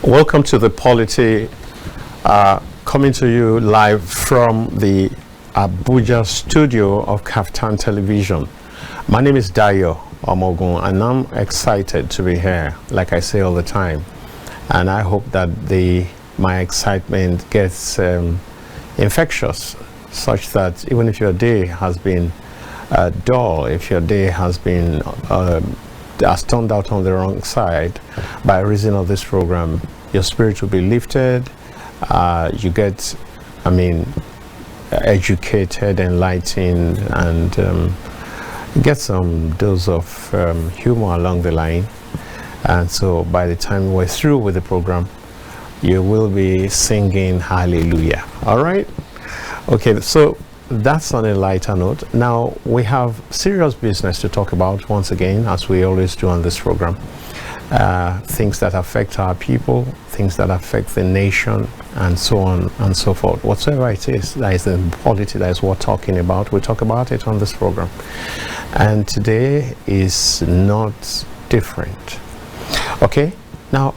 Welcome to the Polity, coming to you live from the Abuja studio of Kaftan Television. My name is Dayo Omogun, and I'm excited to be here, like I say all the time. And I hope that my excitement gets infectious, such that even if your day has been dull, if your day has been has turned out on the wrong side, by reason of this program, your spirit will be lifted. You get, educated, enlightened, and get some dose of humor along the line. And so by the time we're through with the program, you will be singing hallelujah. All right? Okay, so that's on a lighter note. Now we have serious business to talk about once again, as we always do on this program. Things that affect our people, things that affect the nation, and so on and so forth. Whatsoever it is that is in polity, that is worth talking about, we talk about it on this program. And today is not different. Okay, now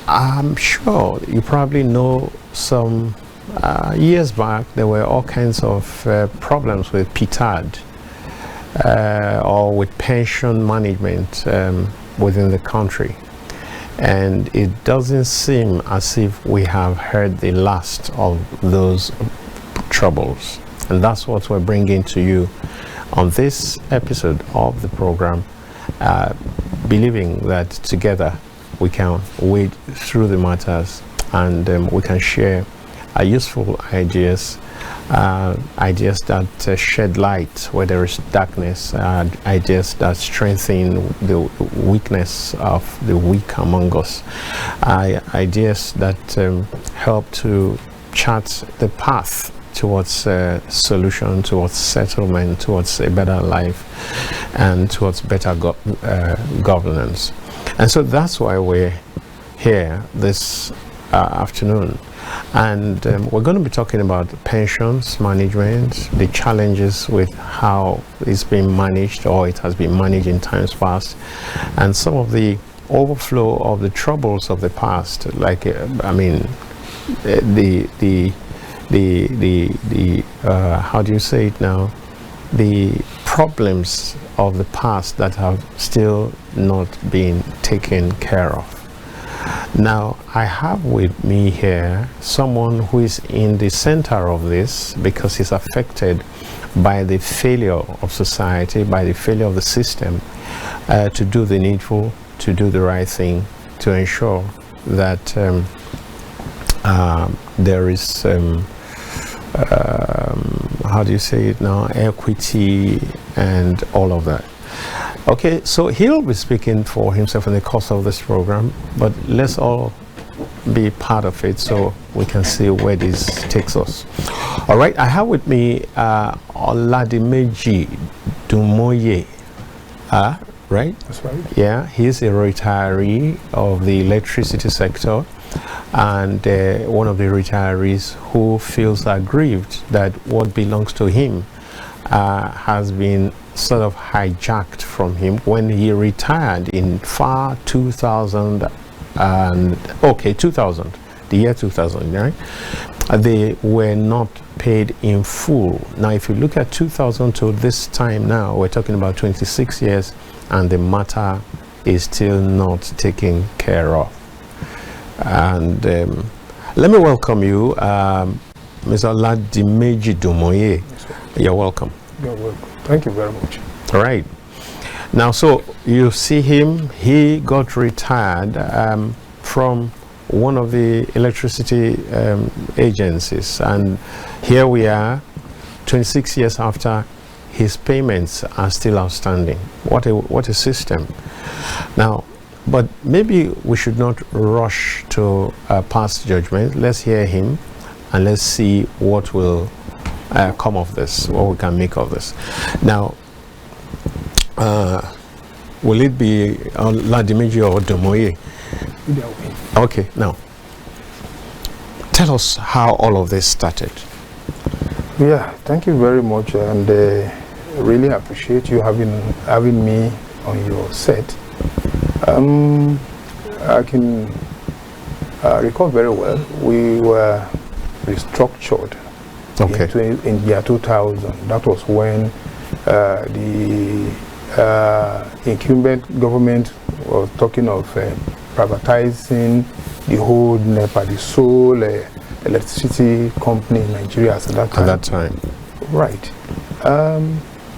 I'm sure you probably know some years back there were all kinds of problems with PTAD or with pension management within the country, and it doesn't seem as if we have heard the last of those troubles, and that's what we're bringing to you on this episode of the program, believing that together we can wade through the matters, and we can share useful ideas, ideas that shed light where there is darkness, ideas that strengthen the weakness of the weak among us, ideas that help to chart the path towards solution, towards settlement, towards a better life, and towards better governance. And so that's why we're here this afternoon. And we're going to be talking about pensions management, the challenges with how it's been managed, or it has been managed in times past, and some of the overflow of the troubles of the past, like how do you say it now, the problems of the past that have still not been taken care of. Now, I have with me here someone who is in the center of this, because he's affected by the failure of society, by the failure of the system to do the needful, to do the right thing, to ensure that there is, how do you say it now, equity and all of that. Okay, so he'll be speaking for himself in the course of this program, but let's all be part of it so we can see where this takes us. All right, I have with me Oladimej Dunmoye. Right? That's right. Yeah, he's a retiree of the electricity sector, and one of the retirees who feels aggrieved that what belongs to him has been sort of hijacked from him when he retired in 2000, the year 2000, right? They were not paid in full. Now, if you look at 2000 to this time now, we're talking about 26 years, and the matter is still not taken care of. And let me welcome you, Mr. Oladimej Dunmoye. You're welcome. You're welcome. Thank you very much. All right. Now, so you see him, he got retired from one of the electricity agencies, and here we are 26 years after. His payments are still outstanding. What a system. Now, but maybe we should not rush to pass judgment. Let's hear him, and let's see what will come of this, what we can make of this. Now, will it be Oladimej or Dunmoye? Okay, now, tell us how all of this started. Yeah, thank you very much, and really appreciate you having me on your set. I can recall very well, we were restructured in year 2000. That was when the incumbent government was talking of privatizing the whole NEPA, the sole electricity company in Nigeria at that time. Right.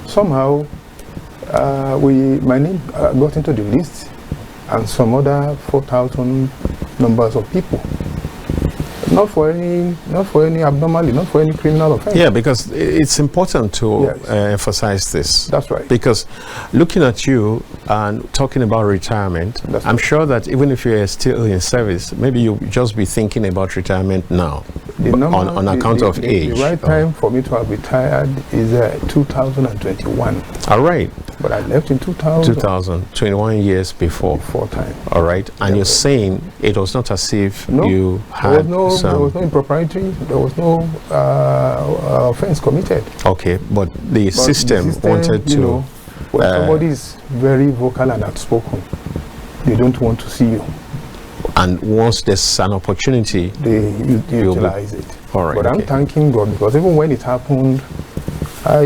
Somehow, my name got into the list, and some other 4,000 numbers of people. Not for any abnormality, not for any criminal offense. Yeah, because it's important to emphasize this. That's right. Because looking at you and talking about retirement, I'm sure that even if you're still in service, maybe you'll just be thinking about retirement now on account of age. The right time for me to have retired is 2021. All right. But I left in 21 years before. Before time. All right. And you're saying it was not as if you had there was no impropriety, there was no offense committed. Okay, but the system wanted to... when somebody is very vocal and outspoken, they don't want to see you. And once there's an opportunity, they utilize it. All right. But I'm thanking God, because even when it happened, I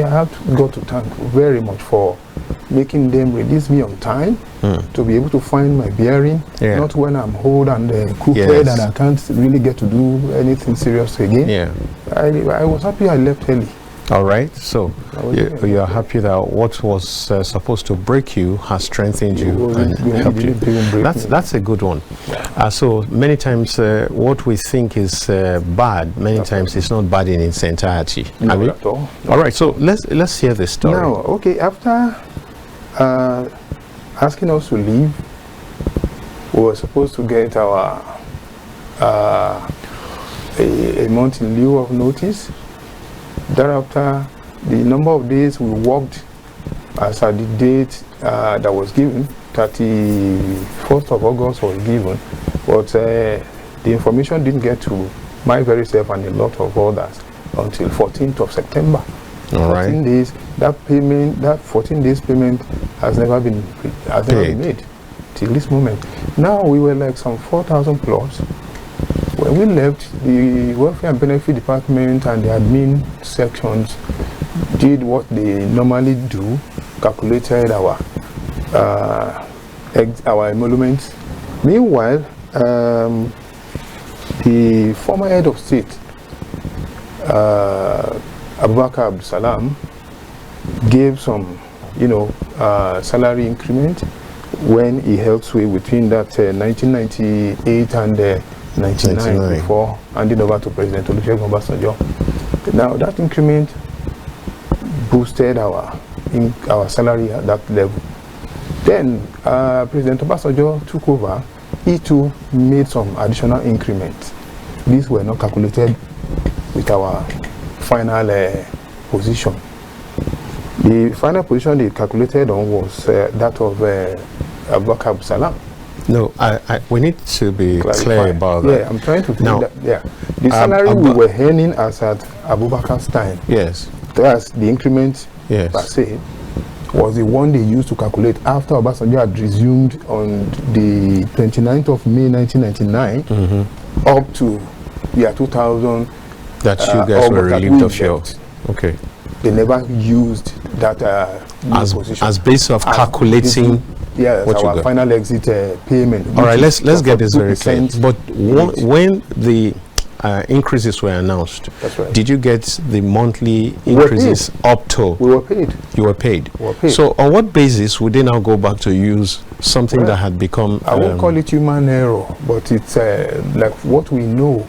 have got to thank very much for making them release me on time to be able to find my bearing, not when I'm old and crooked and I can't really get to do anything serious again. Yeah. I was happy I left early. All right, so you're happy that what was supposed to break you has strengthened you and helped you. That's a good one. Yeah. So many times what we think is bad, many times it's not bad in its entirety. Not at all. All right, so let's hear the story. Now, okay, after asking us to leave, we were supposed to get our a month in lieu of notice. Thereafter, the number of days we worked as at the date that was given, 31st of August was given, but the information didn't get to my very self and a lot of others until 14th of September. All 14 days, that 14 days payment has never been made till this moment. Now we were like some 4,000 plus. When we left, the Welfare and Benefit Department and the admin sections did what they normally do, calculated our emoluments. Meanwhile, the former head of state, Abubakar Abdulsalam, gave some, salary increment when he held sway between that 1998 and 99 before handing over to President Olusegun Obasanjo. Now that increment boosted our salary at that level. Then President Obasanjo took over. He too made some additional increments. These were not calculated with our final position. The final position they calculated on was that of Abubakar Abdulsalam. No, we need to be clear about that. Yeah, I'm trying to tell you that. Yeah, the salary we were earning as at Abubakar's time. Yes. That's the increment per se, was the one they used to calculate after Obasanjo had resumed on the 29th of May 1999 up to year 2000. That you guys were relieved of your... Okay. They never used that position as base of calculating our final exit payment. All right, let's get this very clear. But when the increases were announced, did you get the monthly increases up to? We were paid. You were paid. So on what basis would they now go back to use something that had become... I won't call it human error, but it's like what we know.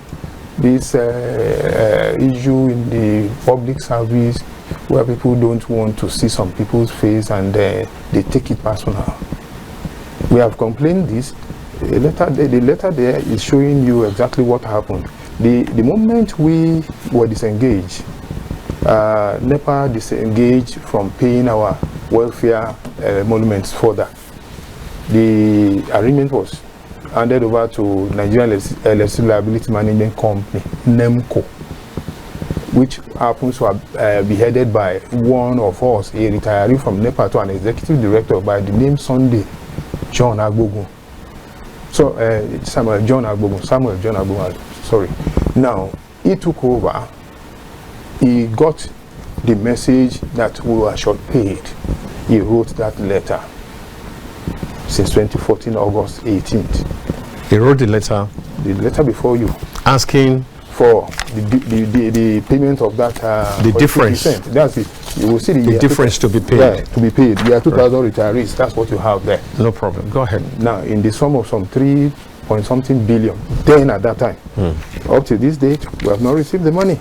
This issue in the public service where people don't want to see some people's face and they take it personal. We have complained this. The letter there is showing you exactly what happened. The moment we were disengaged, NEPA disengaged from paying our welfare emoluments further. The agreement was handed over to Nigerian Electricity Liability Management Company, NEMCO, which happens to be headed by one of us, a retiree from NEPA, to an executive director by the name Sundry, John Agbogun. So Samuel John Agbogun, sorry. Now, he took over. He got the message that we were short paid. He wrote that letter since 2014, August 18th. He wrote the letter? The letter before you. Asking for the payment of that the difference. That's it. You will see the difference to be paid. Yeah, to be paid. There are 2,000 retirees. That's what you have there. No problem. Go ahead. Now, in the sum of some 3-point-something billion, then at that time, up to this date, we have not received the money.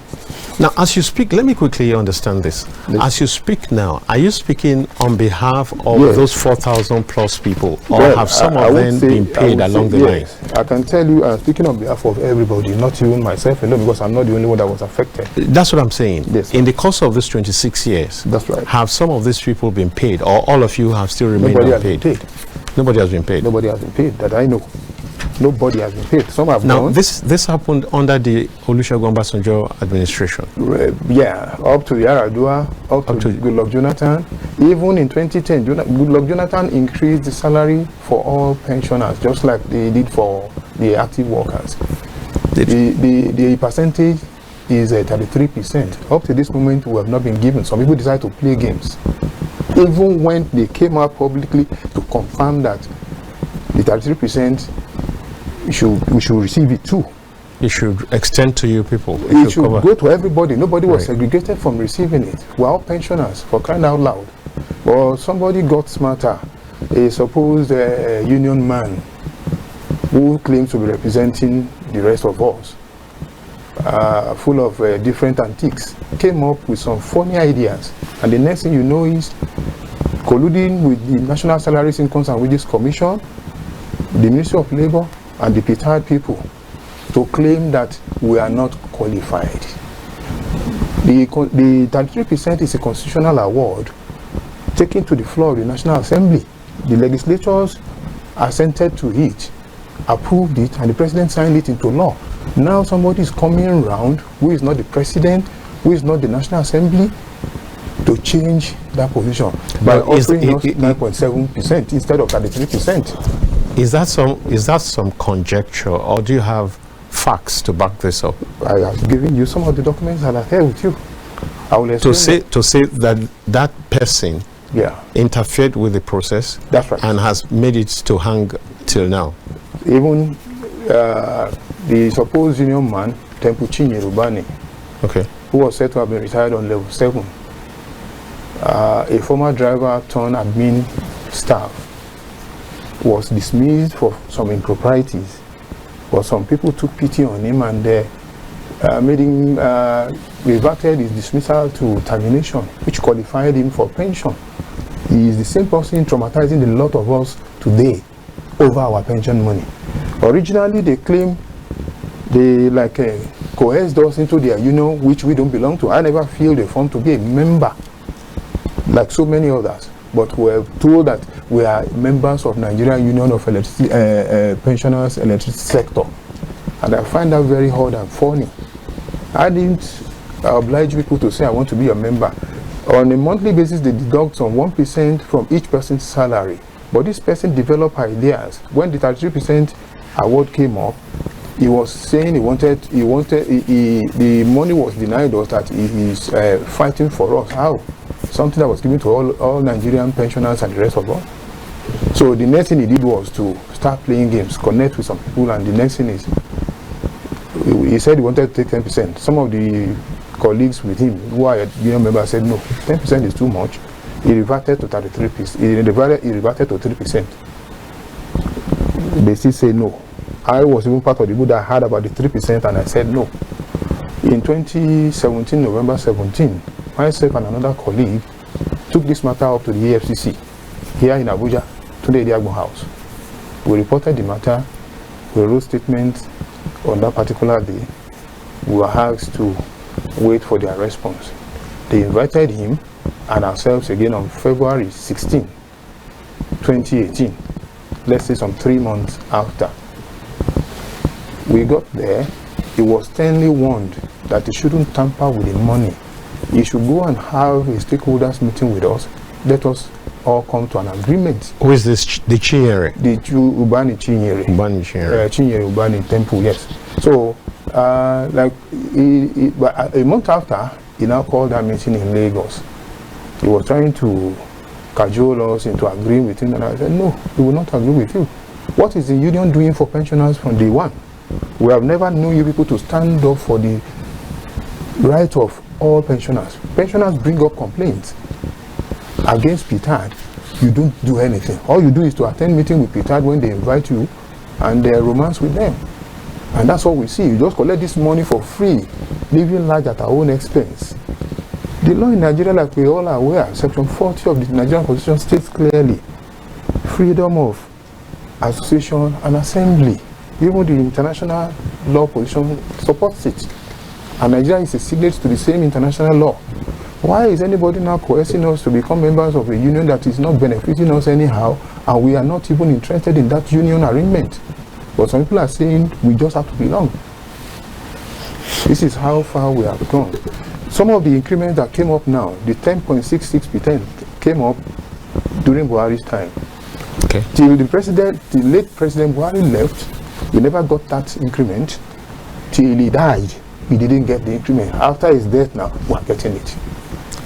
Now, as you speak, let me quickly understand this. As you speak now, are you speaking on behalf of those 4,000 plus people, or have some of them been paid along the line? I can tell you, I'm speaking on behalf of everybody, not even myself alone, because I'm not the only one that was affected. That's what I'm saying. Yes. In the course of this 26 years, that's right. Have some of these people been paid, or all of you have still remained unpaid? Nobody has been paid. Nobody has been paid that I know. Nobody has been paid. Some have now gone. This happened under the Olusegun Obasanjo administration. Yeah, up to Yaradua, up to Goodluck Jonathan. Even in 2010, Goodluck Jonathan increased the salary for all pensioners, just like they did for the active workers. The percentage is 33%. Up to this moment, we have not been given. Some people decide to play games. Even when they came out publicly to confirm that the 33%, we should receive it too. It should extend to you people. It should go to everybody. Nobody was segregated from receiving it. We're all pensioners, for crying out loud. But somebody got smarter. A supposed union man who claims to be representing the rest of us, full of different antiques, came up with some funny ideas. And the next thing you know is colluding with the National Salaries, Incomes and Wages Commission, the Ministry of Labor, and the PTAD people to claim that we are not qualified. The 33% is a constitutional award taken to the floor of the National Assembly. The legislators assented to it, approved it, and the president signed it into law. Now somebody is coming around who is not the president, who is not the National Assembly, to change that position by offering us 9.7% instead of 33%. Is that some conjecture, or do you have facts to back this up? I have given you some of the documents that are here with you. I will explain to say that that person interfered with the process. That's right. And has made it to hang till now. Even the supposed union man, Tempuchin Yerubani, who was said to have been retired on level 7, a former driver turned admin staff, was dismissed for some improprieties, but some people took pity on him and made him reverted his dismissal to termination, which qualified him for pension. He is the same person traumatizing a lot of us today over our pension money. Originally, they claim they coerced us into their union, which we don't belong to. I never filled a form to be a member, like so many others. But we're told that we are members of Nigerian Union of Pensioners Electricity Sector. And I find that very hard and funny. I didn't oblige people to say I want to be a member. On a monthly basis, they deduct some 1% from each person's salary. But this person developed ideas. When the 33% award came up, he was saying the money was denied us, that he is fighting for us. How? Something that was given to all Nigerian pensioners and the rest of us. So the next thing he did was to start playing games, connect with some people, and the next thing is, he said he wanted to take 10%. Some of the colleagues with him who are union members said no, 10% is too much. He reverted to 33%. He reverted to 3%. They still say no. I was even part of the group that heard about the 3%, and I said no. In 2017, November 17, myself and another colleague took this matter up to the EFCC here in Abuja, to the Diagbo House. We reported the matter, we wrote statements on that particular day. We were asked to wait for their response. They invited him and ourselves again on February 16, 2018. Let's say some 3 months after. We got there, he was sternly warned that he shouldn't tamper with the money. He should go and have a stakeholders meeting with us, let us all come to an agreement. Who is this? The Chinyere? The Ubani Chinyere. Ubani Chinyere. Chinyere Ubani Temple, yes. So, like a month after, he now called that meeting in Lagos. He was trying to cajole us into agreeing with him, and I said, no, we will not agree with you. What is the union doing for pensioners from day one? We have never known you people to stand up for the right of all pensioners. Pensioners bring up complaints against PTAD. You don't do anything. All you do is to attend meeting with PTAD when they invite you and romance with them. And that's what we see. You just collect this money for free, living large at our own expense. The law in Nigeria, like we all are aware, Section 40 of the Nigerian Constitution states clearly freedom of association and assembly. Even the international law position supports it. And Nigeria is a signatory to the same international law. Why is anybody now coercing us to become members of a union that is not benefiting us anyhow, and we are not even interested in that union arrangement? But some people are saying we just have to belong. This is how far we have gone. Some of the increments that came up now, the 10.66% came up during Buhari's time. Okay. Till the late President Buhari left, we never got that increment. Till he died, we didn't get the increment. After his death now, we are getting it.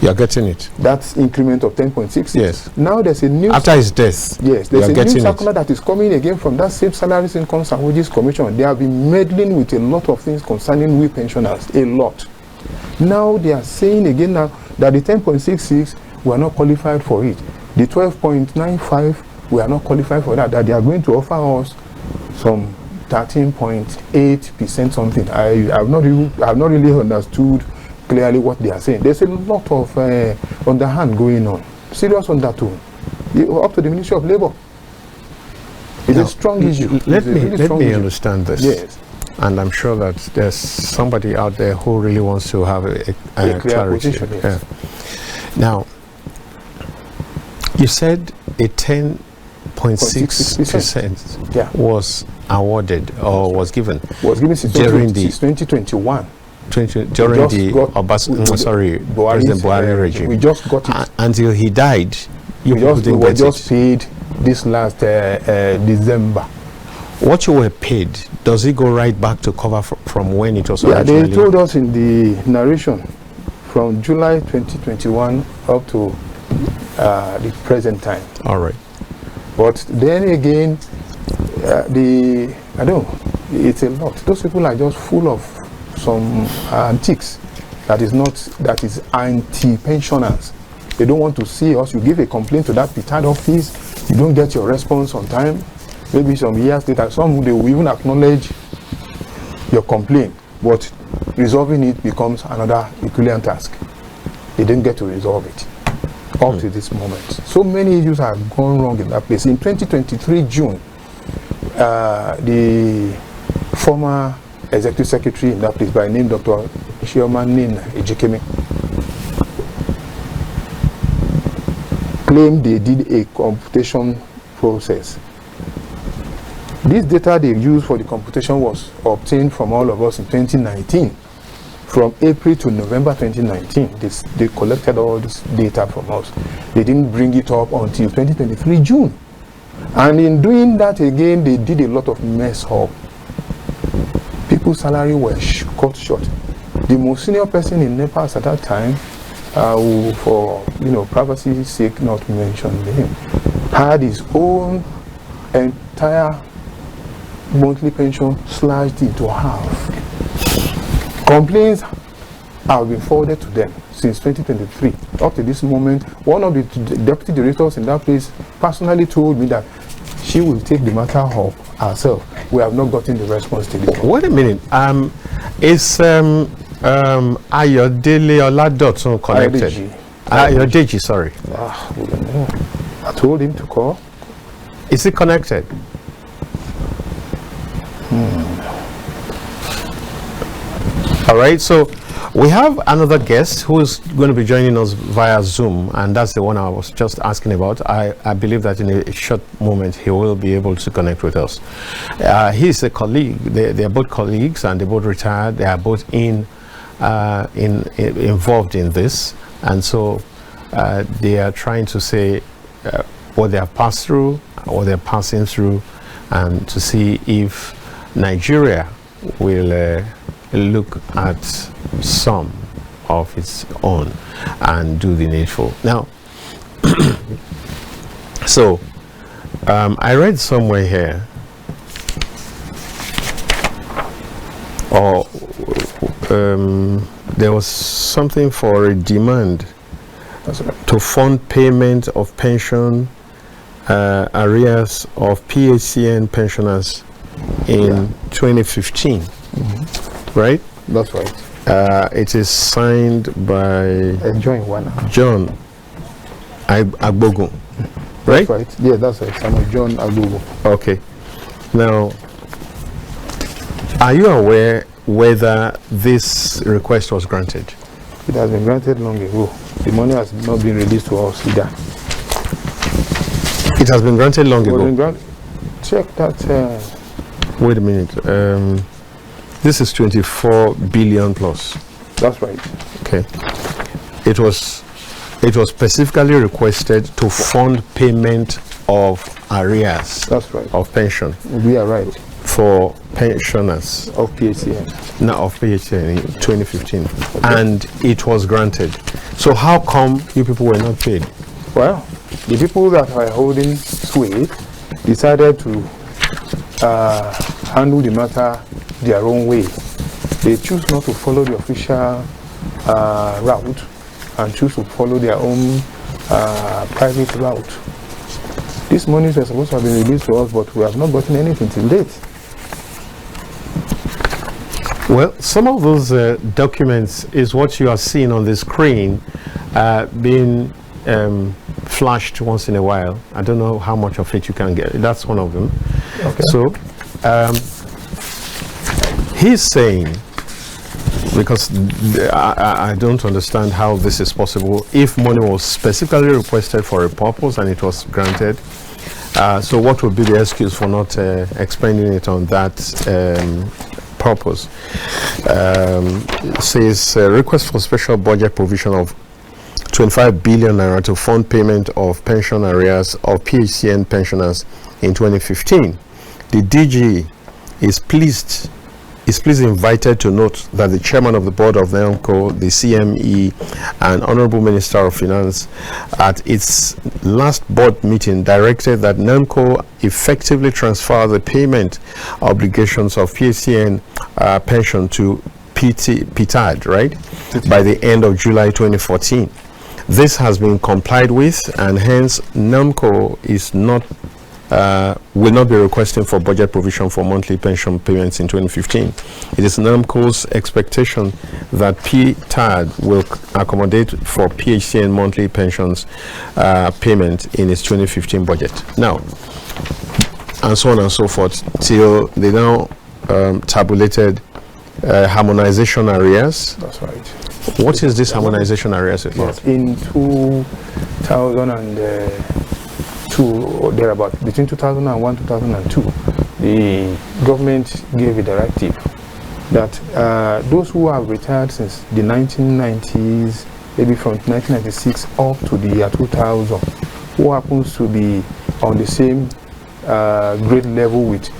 You are getting it. That's increment of 10.66. Yes. Now there's a new... After his death. Yes, there's a new circular that is coming again from that same Salaries, Incomes and Wages Commission. They have been meddling with a lot of things concerning we pensioners. A lot. Now they are saying again now that the 10.66, we are not qualified for it. The 12.95, we are not qualified for that. That they are going to offer us some 13.8% something. I have not really understood clearly what they are saying. There's a lot of underhand going on. Serious undertone. Up to the Ministry of Labour. It's a strong issue. Let me understand this. Yes. And I'm sure that there's somebody out there who really wants to have a clear clarity. position, yes. Now, you said a 10.6% was awarded or was given. Was given since during 2021. President Buhari regime. We just got it. Until he died, we were just paid this last December. What you were paid, does it go right back to cover from when it was originally? They told us in the narration from July 2021 up to the present time. All right. But then again, I don't know, it's a lot. Those people are just full of some antiques that is anti-pensioners. They don't want to see us. You give a complaint to that PTAD office, you don't get your response on time. Maybe some years later, some they will even acknowledge your complaint, but resolving it becomes another equivalent task. They didn't get to resolve it up to this moment. So many issues have gone wrong in that place. In 2023 June, the former executive secretary in that place by name Dr. Nin Ejikeme claimed they did a computation process. This data they used for the computation was obtained from all of us in 2019. From April to November 2019, they collected all this data from us. They didn't bring it up until 2023 June. And in doing that again, they did a lot of mess up. People's salary was cut short. The most senior person in Nepal at that time, who, for privacy's sake, not mention him, had his own entire monthly pension slashed into half. Complaints have been forwarded to them since 2023. Up to this moment, one of the deputy directors in that place personally told me that she will take the matter up herself. We have not gotten the response to this. Wait a minute. Is Ayodeji Oladotun connected? Ayodeji, sorry. I told him to call. Is it connected? All right, so we have another guest who is going to be joining us via Zoom, and that's the one I was just asking about. I believe that in a short moment he will be able to connect with us. He's a colleague. They're both colleagues, and they both retired. They are both involved in this, and so they are trying to say what they have passed through, what they're passing through, and to see if Nigeria will look at some of its own and do the needful. Now, so I read somewhere here, or there was something for a demand to fund payment of pension arrears of PHCN pensioners in 2015, right? That's right. It is signed by John Agbogun, right? That's right. Yeah, that's right. Samuel John Agbogun. Okay. Now, are you aware whether this request was granted? It has been granted long ago. The money has not been released to us either. It has been granted long ago. Check that. Wait a minute. This is 24 billion plus. That's right. Okay. It was specifically requested to fund payment of arrears. That's right. Of pension. We are right. For pensioners. Of PHCN. No, of PHCN in 2015. Okay. And it was granted. So how come you people were not paid? Well, the people that are holding sway decided to handle the matter their own way. They choose not to follow the official route and choose to follow their own private route. These monies were supposed to have been released to us, but we have not gotten anything till date. Well, some of those documents is what you are seeing on the screen being flashed once in a while. I don't know how much of it you can get. That's one of them. Okay. So he's saying, because I don't understand how this is possible, if money was specifically requested for a purpose and it was granted, so what would be the excuse for not expending it on that purpose? It says request for special budget provision of 25 billion naira to fund payment of pension arrears of PHCN pensioners in 2015. The DG is pleased invited to note that the chairman of the board of NAMCO, the CME, and Honorable Minister of Finance at its last board meeting directed that NAMCO effectively transfer the payment obligations of PHCN pension to PTAD, right, by the end of July 2014. This has been complied with, and hence NAMCO is not will not be requesting for budget provision for monthly pension payments in 2015. It is NAMCO's expectation that PTAD will accommodate for PHCN monthly pensions payment in its 2015 budget. Now, and so on and so forth, till they now tabulated harmonization arrears. That's right. What is this harmonization arrears about? Yes, in 2002 or thereabout, between 2001 and 2002, the government gave a directive that those who have retired since the 1990s, maybe from 1996 up to the year 2000, who happens to be on the same grade level with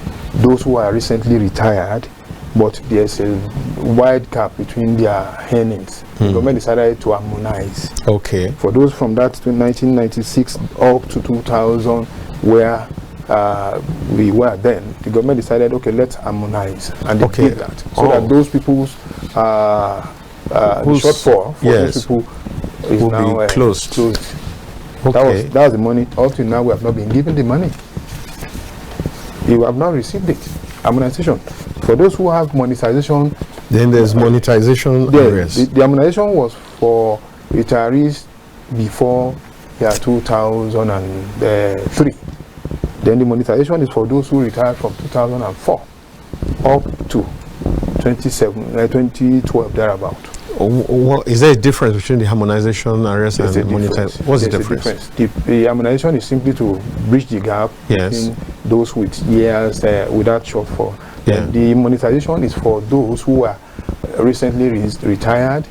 those who are recently retired, but there's a wide gap between their earnings. The government decided to harmonize. Okay. For those from that 1996 up to 2000, where we were then, the government decided, okay, let's harmonize, and they did that, so that those people's shortfall for those people is will now be closed. Okay. That was the money. Up to now, we have not been given the money. You have not received it. Harmonization. For those who have monetization, then there's monetization areas. The harmonization was for retirees before year 2003. Then the monetization is for those who retired from 2004 up to 2012 thereabout. Is there a difference between the harmonization areas and the monetization? What's the difference? The harmonization is simply to bridge the gap between those with years without shortfall. Yeah. The monetization is for those who are recently retired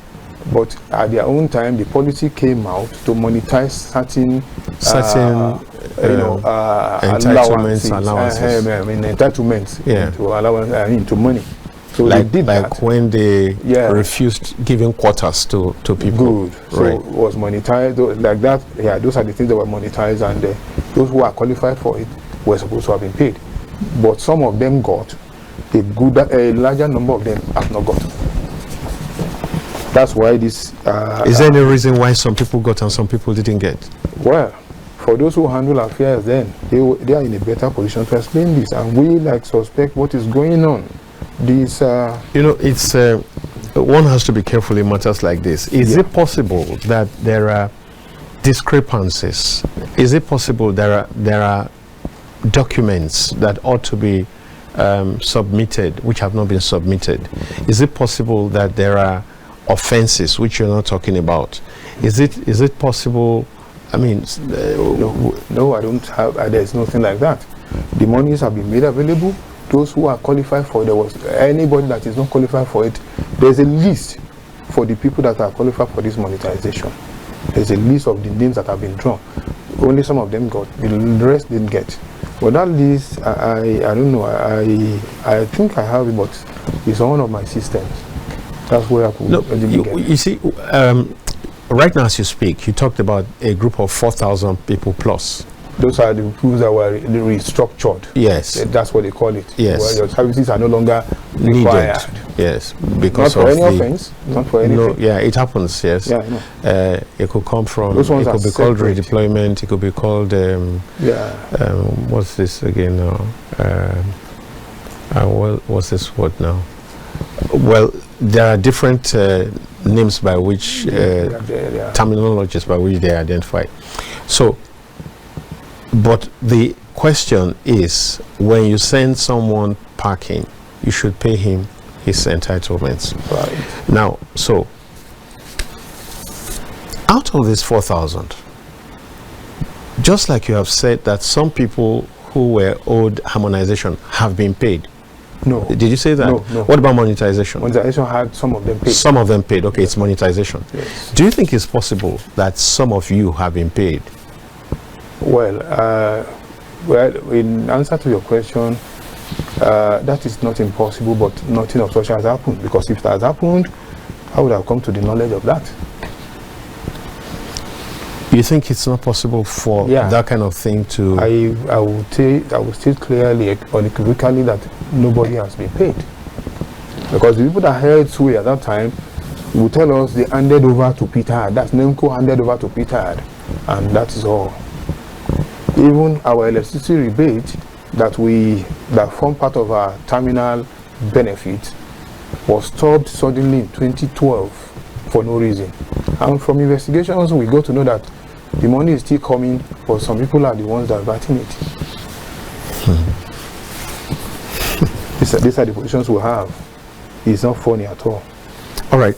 But at their own time, the policy came out to monetize certain entitlements, allowances. Entitlements into money. So like, they did like that. when they refused giving quotas to people. Good. So it was monetized like that. Yeah, those are the things that were monetized, and those who are qualified for it were supposed to have been paid. But some of them got, a larger number of them have not got. That's why this... Is there any reason why some people got and some people didn't get? Well, for those who handle affairs then, they are in a better position to explain this. And we suspect what is going on. This... it's... one has to be careful in matters like this. Is it possible that there are discrepancies? Is it possible there are documents that ought to be submitted which have not been submitted? Is it possible that there are offenses which you're not talking about? Is it possible? I mean, no, I don't have. There's nothing like that. The monies have been made available. Those who are qualified for it, there was anybody that is not qualified for it. There's a list for the people that are qualified for this monetization. There's a list of the names that have been drawn. Only some of them got. The rest didn't get. But that list, I don't know. I think I have it, but it's on one of my systems. That's where I could. No, you see, right now as you speak, you talked about a group of 4,000 people plus. Those are the people that were restructured. Yes. That's what they call it. Yes. Where your services are no longer required. Needed. Yes. Because not for any offense. Not for anything. No, yeah, it happens, yes. Yeah, I know. It could come from, those ones it could be called separate. redeployment, it could be called, what's this again now? What's this word now? Well, there are different names by which, terminologies by which they are identified. So, but the question is, when you send someone packing, you should pay him his entitlements. Right. Now, so, out of this 4,000, just like you have said that some people who were owed harmonization have been paid. No. Did you say that? No. What about monetization? Monetization had some of them paid. Some of them paid. Okay, it's monetization. Yes. Do you think it's possible that some of you have been paid? Well, in answer to your question, that is not impossible, but nothing of such has happened. Because if it has happened, I would have come to the knowledge of that. You think it's not possible for that kind of thing to... I would state clearly, unequivocally, that nobody has been paid. Because the people that held sway at that time will tell us they handed over to PTAD. That's NEMCO handed over to PTAD. And that is all. Even our electricity rebate that formed part of our terminal benefit was stopped suddenly in 2012 for no reason. And from investigations, we got to know that the money is still coming, but some people are the ones that are diverting it. These are the positions we have. It's not funny at all. All right.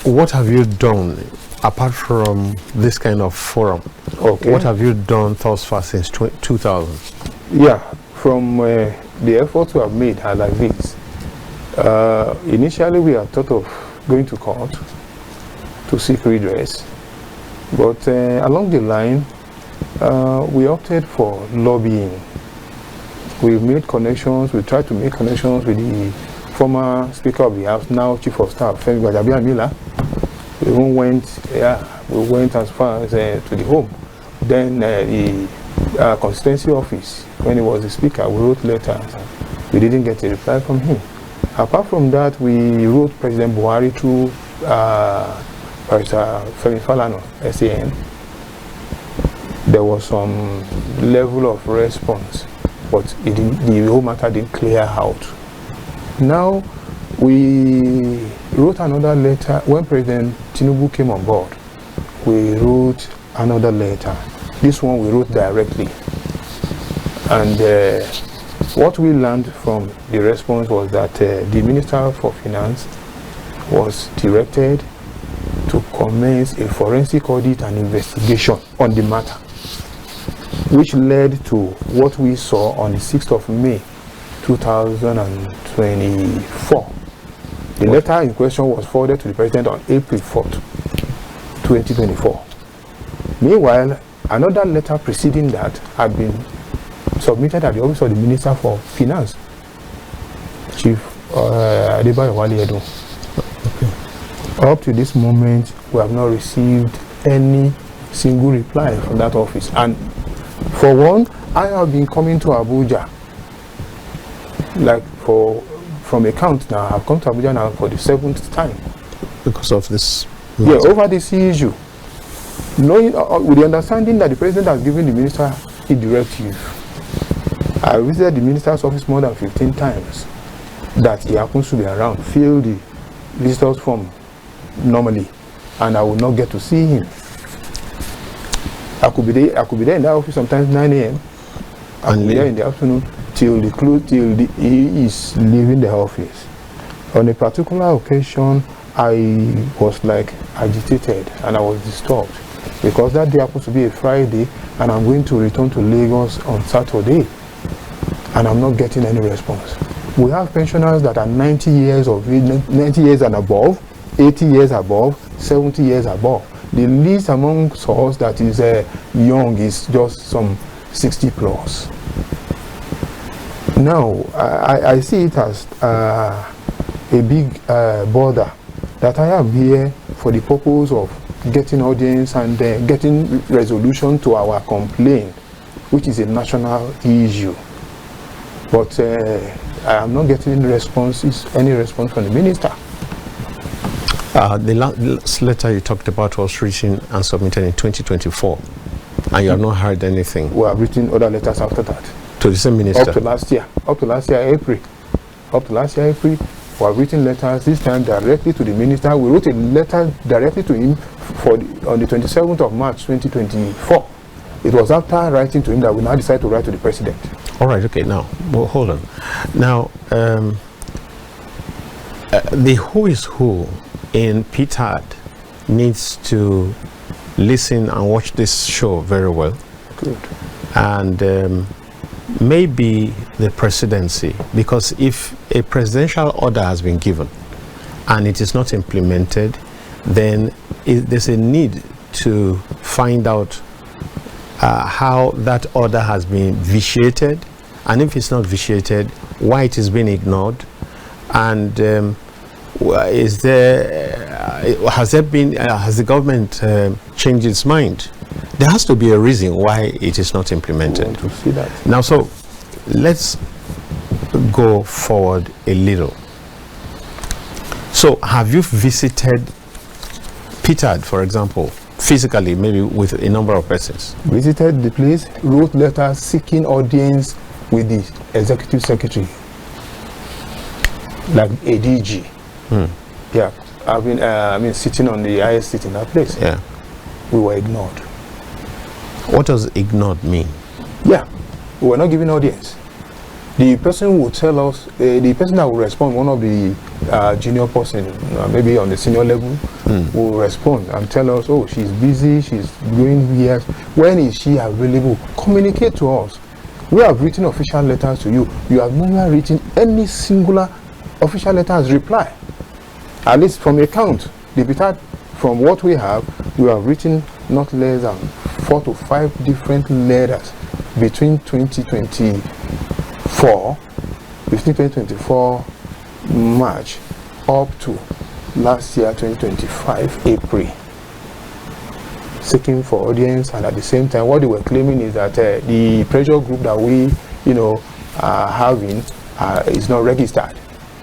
What have you done apart from this kind of forum? Okay. What have you done thus far since 2000? Yeah, from the efforts we have made are like this. Initially, we had thought of going to court to seek redress, but along the line, we opted for lobbying. We've made connections. We tried to make connections with the former Speaker of the House, now Chief of Staff, Femi Gbajabiamila. We even went as far as to the home. Then the constituency office, when he was the Speaker, we wrote letters. We didn't get a reply from him. Apart from that, we wrote President Buhari through Femi Falana, SAN. There was some level of response, but the whole matter didn't clear out. Now, we wrote another letter. When President Tinubu came on board, we wrote another letter. This one we wrote directly. And what we learned from the response was that the Minister for Finance was directed to commence a forensic audit and investigation on the matter, which led to what we saw on the 6th of May 2024, The letter in question was forwarded to the President on April 4th, 2024. Meanwhile, another letter preceding that had been submitted at the office of the Minister for Finance, Chief Adebayo Edo. Okay. Up to this moment, we have not received any single reply from that office. And for one, I have been coming to Abuja, like from a count now. I've come to Abuja now for the 7th time. Because of this? Yeah, over this issue. Knowing, with the understanding that the President has given the Minister a directive. I visited the Minister's office more than 15 times that he happens to be around, fill the visitors form normally, and I will not get to see him. I could be there in that office sometimes 9 a.m. I could be there in the afternoon till he is leaving the office. On a particular occasion, I was like agitated and I was disturbed because that day happens to be a Friday and I'm going to return to Lagos on Saturday and I'm not getting any response. We have pensioners that are 90 years of age, 90 years and above, 80 years above, 70 years above. The least amongst us that is young is just some 60 plus. Now, I see it as a big border that I am here for the purpose of getting audience and getting resolution to our complaint, which is a national issue. But I am not getting any response from the minister. The last letter you talked about was written and submitted in 2024, and you have not heard anything. We have written other letters after that. To the same minister? Up to last year, April. We have written letters, this time directly to the minister. We wrote a letter directly to him on the 27th of March 2024. It was after writing to him that we now decided to write to the President. All right, okay, now, well, hold on. Now, the who is who in PTAD needs to listen and watch this show very well. Good. And maybe the presidency, because if a presidential order has been given and it is not implemented, then there's a need to find out how that order has been vitiated, and if it's not vitiated, why it is being ignored, and has the government changed its mind? There has to be a reason why it is not implemented. I want to see that. Now, so let's go forward a little. So, have you visited PTAD, for example, physically, maybe with a number of persons? Visited the place, wrote letters seeking audience with the executive secretary, like Ayodeji. Yeah, I've been sitting on the highest seat in that place. Yeah, we were ignored. What does ignored mean? Yeah, we were not giving audience. The person will tell us, the person that will respond, one of the junior person, maybe on the senior level, will respond and tell us, oh, she's busy, she's going here. When is she available? Communicate to us. We have written official letters to you. You have never written any singular official letter as reply. At least from the count, the PTAD, from what we have written not less than 4 to 5 different letters between 2024 March up to last year 2025 April, seeking for audience, and at the same time what they were claiming is that the pressure group that we are having is not registered,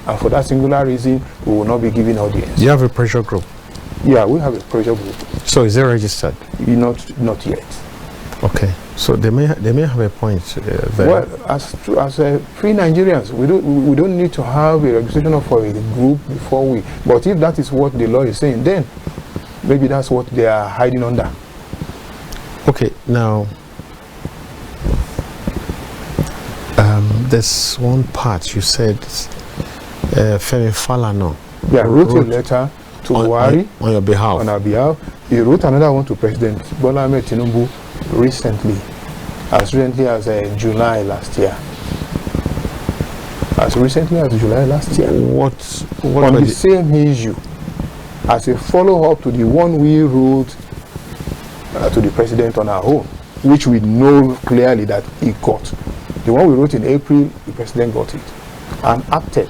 and for that singular reason we will not be giving audience. Do you have a pressure group? Yeah, we have a pressure group. So is it registered? Not yet. Okay, so they may have a point there. Well, as free Nigerians, we don't need to have a registration for a group before we. But if that is what the law is saying, then maybe that's what they are hiding under. Okay, now there's one part you said, Femi Falana. Yeah, wrote a letter to Buhari on your behalf. On our behalf, he wrote another one to President Bola Ahmed Tinubu recently, as recently as July last year. as recently as July last year. What on the same issue, as a follow-up to the one we wrote to the president on our own, which we know clearly that he got. The one we wrote in April, the president got it and acted.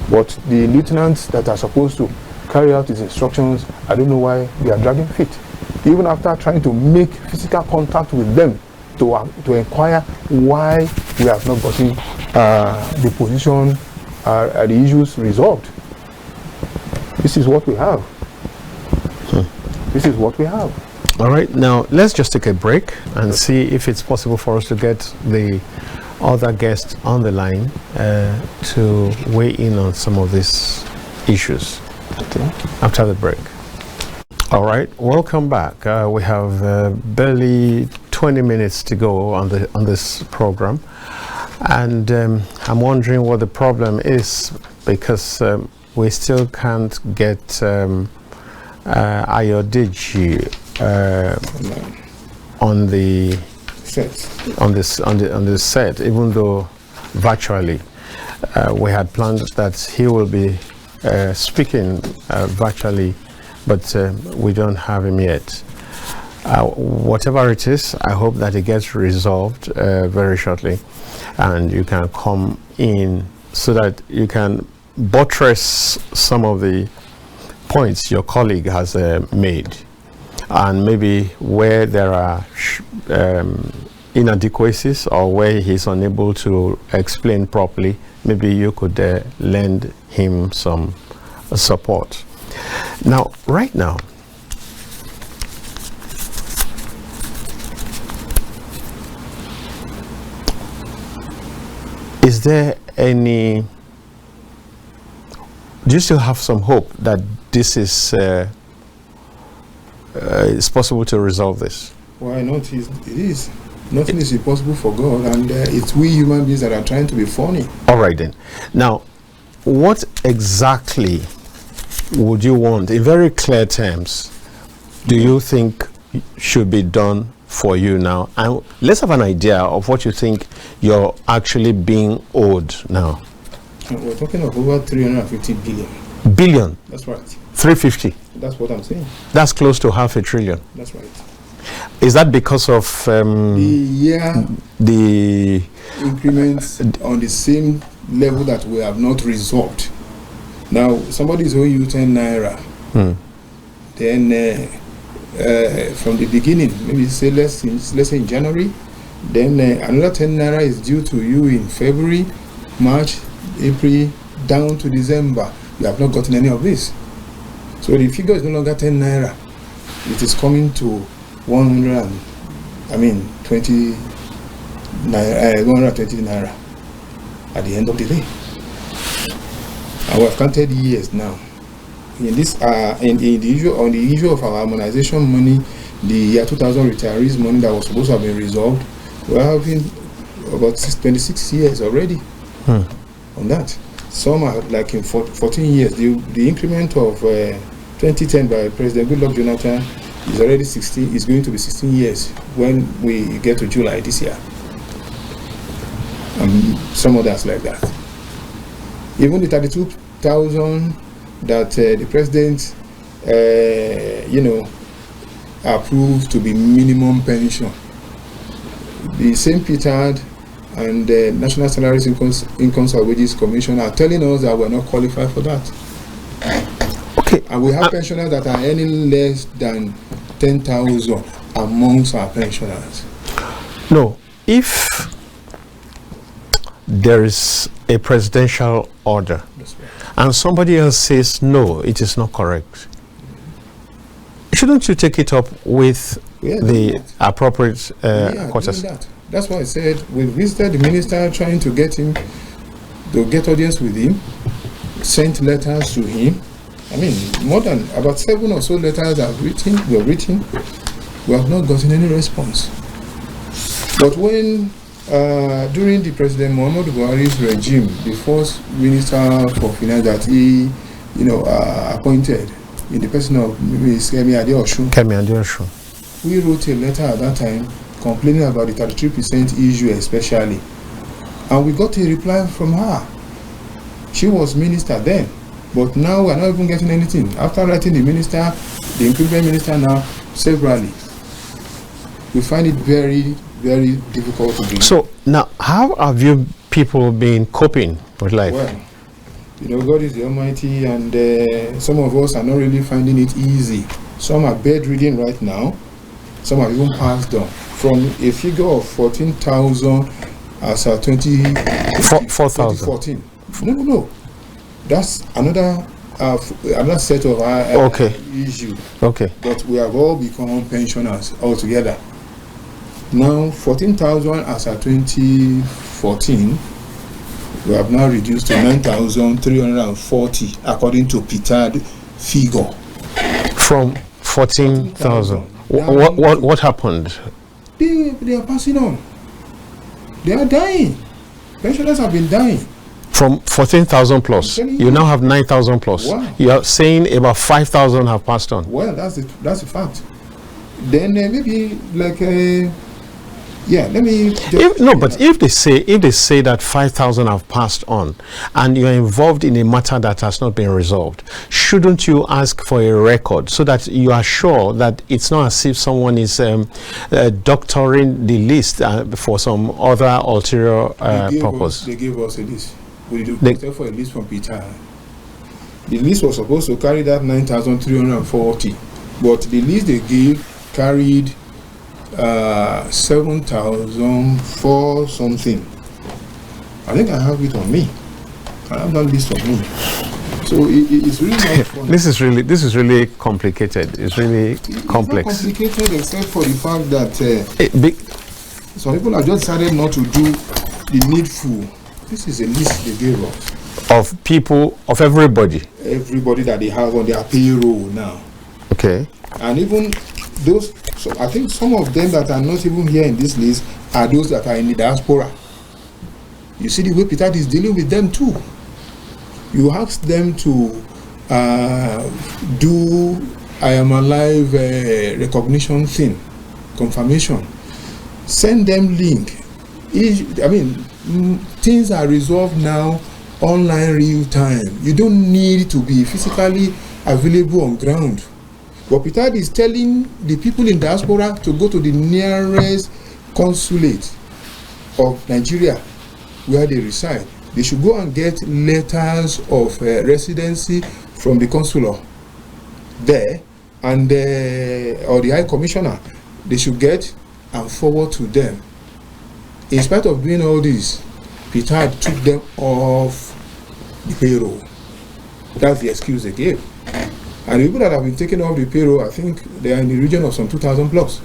But the lieutenants that are supposed to carry out his instructions, I don't know why they are dragging feet. Even after trying to make physical contact with them to inquire why we have not gotten the position, the issues resolved. This is what we have. This is what we have. All right, now let's just take a break and see if it's possible for us to get the other guests on the line to weigh in on some of these issues after the break. All right, welcome back. We have barely 20 minutes to go on this program, and I'm wondering what the problem is, because we still can't get Ayodeji on the set, even though virtually. We had planned that he will be speaking virtually, but we don't have him yet. Whatever it is, I hope that it gets resolved very shortly, and you can come in so that you can buttress some of the points your colleague has made, and maybe where there are inadequacies or where he's unable to explain properly, maybe you could lend him some support. Now, right now, is there any, do you still have some hope that this is it's possible to resolve this? Why not? It is. Nothing is impossible for God, and it's we human beings that are trying to be funny. All right then. Now, what exactly would you want, in very clear terms, do you think should be done for you now? And let's have an idea of what you think you're actually being owed now. We're talking of over 350 billion. Billion? That's right. 350? That's what I'm saying. That's close to $500 billion. That's right. Is that because of the increments on the same level that we have not resolved? Now, somebody is owing you 10 naira. Then from the beginning, maybe say let's say in January, then another 10 naira is due to you in February, March, April, down to December. You have not gotten any of this. So the figure is no longer 10 naira. It is coming to 120 naira at the end of the day. And we have counted years now. In this, in the issue of our harmonization money, the year 2000 retirees money that was supposed to have been resolved, we are having about 26 years already on that. Some are like in 14 years. The increment of 2010 by President Goodluck Jonathan is already 16. Is going to be 16 years when we get to July this year. Some others like that. Even the 32,000 that the president, approved to be minimum pension. The same PTAD and the National Salaries Incomes and Wages Commission are telling us that we're not qualified for that. Okay. And we have pensioners that are earning less than 10,000 amongst our pensioners. No, if there is a presidential order and somebody else says no, it is not correct, shouldn't you take it up with the appropriate quarters? That's why I said we visited the minister trying to get him to get audience with him, sent letters to him. I mean, more than about 7 or so letters we have written. We have not gotten any response. But when during the President Muhammadu Buhari's regime, the first minister for finance that he, appointed in the person of Ms. Kemi Adeosun, we wrote a letter at that time complaining about the 33% issue especially, and we got a reply from her She was minister then, but now we're not even getting anything. After writing the minister, the incumbent minister now, severally, we find it very, very difficult to do. So now, how have you people been coping with life? Well, God is the Almighty, and some of us are not really finding it easy. Some are bedridden right now. Some have even passed on. From a figure of 14,000 as a 2014. No. That's another set of issue. Okay. But we have all become pensioners altogether. Now, 14,000 as a 2014, we have now reduced to 9,340 according to PTAD figure. From 14,000. What happened? They are passing on. They are dying. Pensioners have been dying. From 14,000 plus, you now have 9,000 plus. Wow. You are saying about 5,000 have passed on. Well, that's a fact. Then maybe like let me. If they say that 5,000 have passed on, and you are involved in a matter that has not been resolved, shouldn't you ask for a record so that you are sure that it's not as if someone is doctoring the list for some other ulterior purpose? They gave us a list. We requested for a list from PTAD. The list was supposed to carry that 9,340, but the list they gave carried 7,004 something. I think I have it on me. I have that list on me. So it's really not funny. This is really complicated. It's really complex. It's not complicated except for the fact that some people have just decided not to do the needful. This is a list they gave us of people, of everybody that they have on their payroll now. Okay. And even those, so I think some of them that are not even here in this list are those that are in the diaspora. You see the way PTAD is dealing with them too. You ask them to do I am alive recognition thing, confirmation. Send them link. Things are resolved now online real time. You don't need to be physically available on ground. But PTAD is telling the people in diaspora to go to the nearest consulate of Nigeria where they reside. They should go and get letters of residency from the consular there, and or the High Commissioner. They should get and forward to them. In spite of doing all this, PTAD took them off the payroll. That's the excuse they gave. And the people that have been taken off the payroll, I think they are in the region of some 2,000 plus,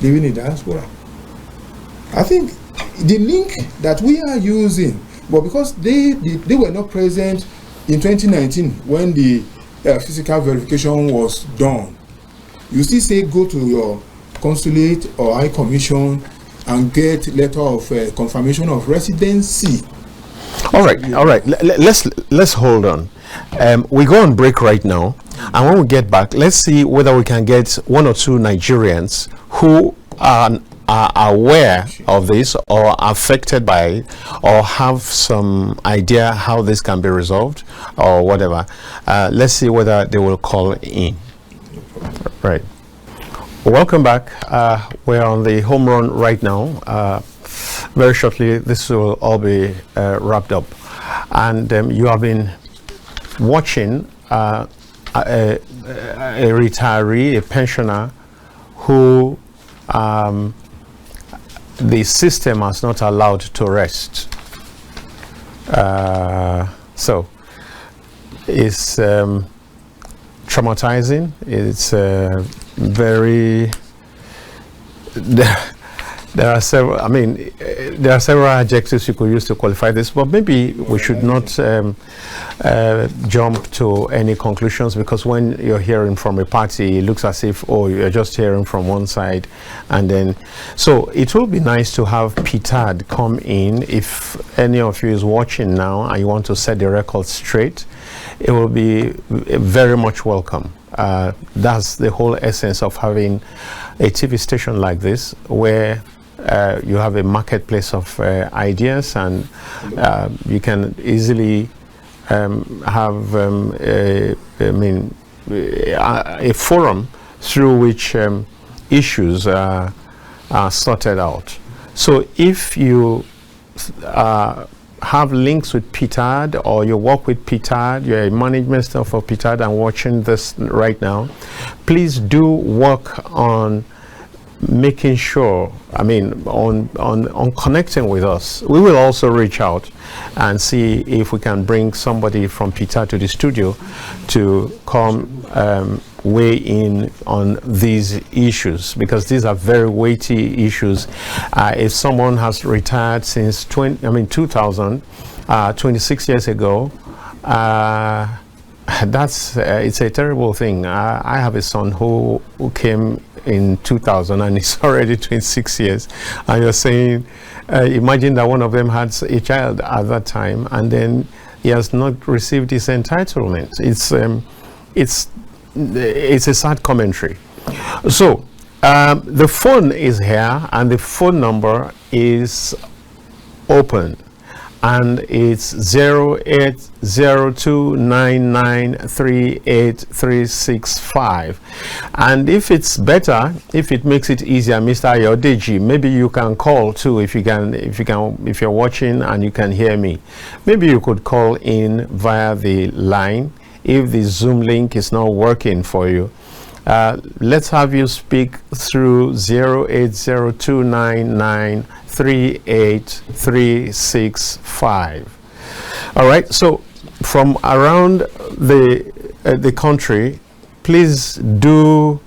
living in diaspora. I think the link that we are using, but because they were not present in 2019 when the physical verification was done, you still say go to your consulate or High Commission and get letter of confirmation of residency. All right. Let's hold on. We go on break right now, and when we get back, let's see whether we can get one or two Nigerians who are aware of this or affected by it or have some idea how this can be resolved or whatever. Let's see whether they will call in. Right. Welcome back. We're on the home run right now. Very shortly, this will all be wrapped up. And you have been watching a retiree, a pensioner, who the system has not allowed to rest. So it's traumatizing. It's very there are several. I mean, there are several adjectives you could use to qualify this, but maybe we should not jump to any conclusions, because when you're hearing from a party, it looks as if, oh, you're just hearing from one side, and then so it will be nice to have PTAD come in. If any of you is watching now and you want to set the record straight, it will be very much welcome. That's the whole essence of having a TV station like this, where you have a marketplace of ideas, and you can easily have a forum through which issues are sorted out. So if you have links with PTAD, or you work with PTAD, you're a management staff for PTAD and watching this right now, please do work on making sure, on connecting with us. We will also reach out and see if we can bring somebody from PTAD to the studio to come weigh in on these issues, because these are very weighty issues. If someone has retired since 2000, 26 years ago, it's a terrible thing. I have a son who came in 2000 and he's already 26 years, and you're saying, imagine that one of them had a child at that time and then he has not received his entitlement. It's a sad commentary. So the phone is here, and the phone number is open, and it's 0802993835. And if it's better, if it makes it easier, Mr. Ayodeji, maybe you can call too, if you're watching and you can hear me. Maybe you could call in via the line if the Zoom link is not working for you. Let's have you speak through 0802993835. All right, so from around the country, please do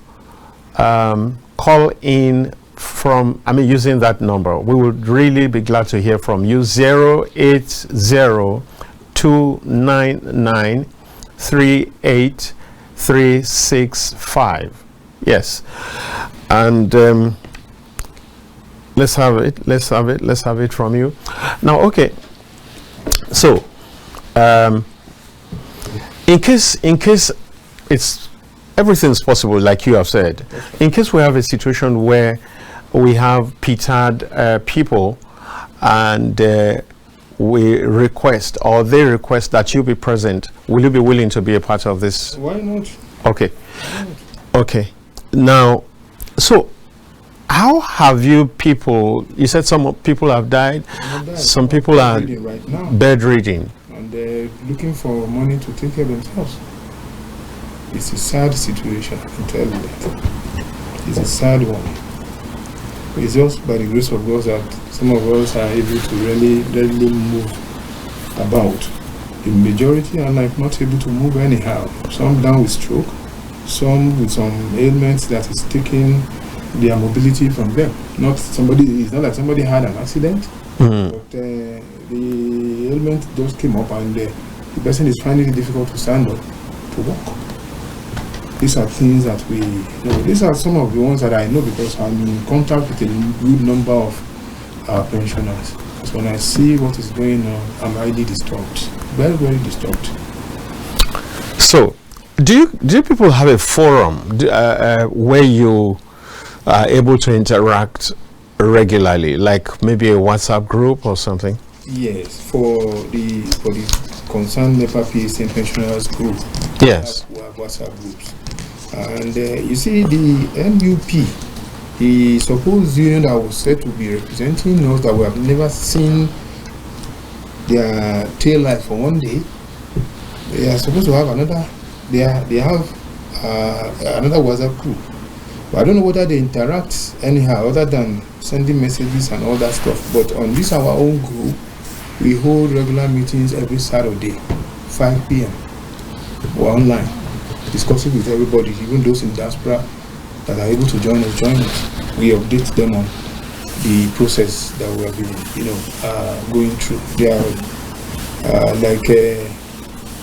call in from, using that number. We would really be glad to hear from you. 0802993835. Yes, and let's have it from you now. Okay, so in case it's everything's possible, like you have said, in case we have a situation where we have PTAD people and we request, or they request that you be present, will you be willing to be a part of this? Why not? Okay. Why not? Okay. Now, so how have you people, you said some people have died, some people are right now, bedridden, and they're looking for money to take care of themselves. It's a sad situation, I can tell you that. It's a sad one. It's just by the grace of God that some of us are able to really move about. The majority are not able to move anyhow. Some down with stroke, some with some ailments that is taking their mobility from them. It's not like somebody had an accident, but the ailment just came up and the person is finding it difficult to stand up, to walk. These are things that we know. These are some of the ones that I know because I'm in contact with a good number of our pensioners. Because when I see what is going on, I'm highly disturbed, very, very disturbed. So, do you people have a forum where you are able to interact regularly, like maybe a WhatsApp group or something? Yes, for the concerned NEPA PSN pensioners group. Yes, we have WhatsApp groups. And you see, the MUP, the supposed union that was said to be representing us, that we have never seen their tail light for one day, they are supposed to have another. They have another WhatsApp group. But I don't know whether they interact anyhow, other than sending messages and all that stuff. But on this our own group, we hold regular meetings every Saturday, 5 p.m. We're online, discussing with everybody, even those in diaspora that are able to join us. We update them on the process that we have been, going through. They are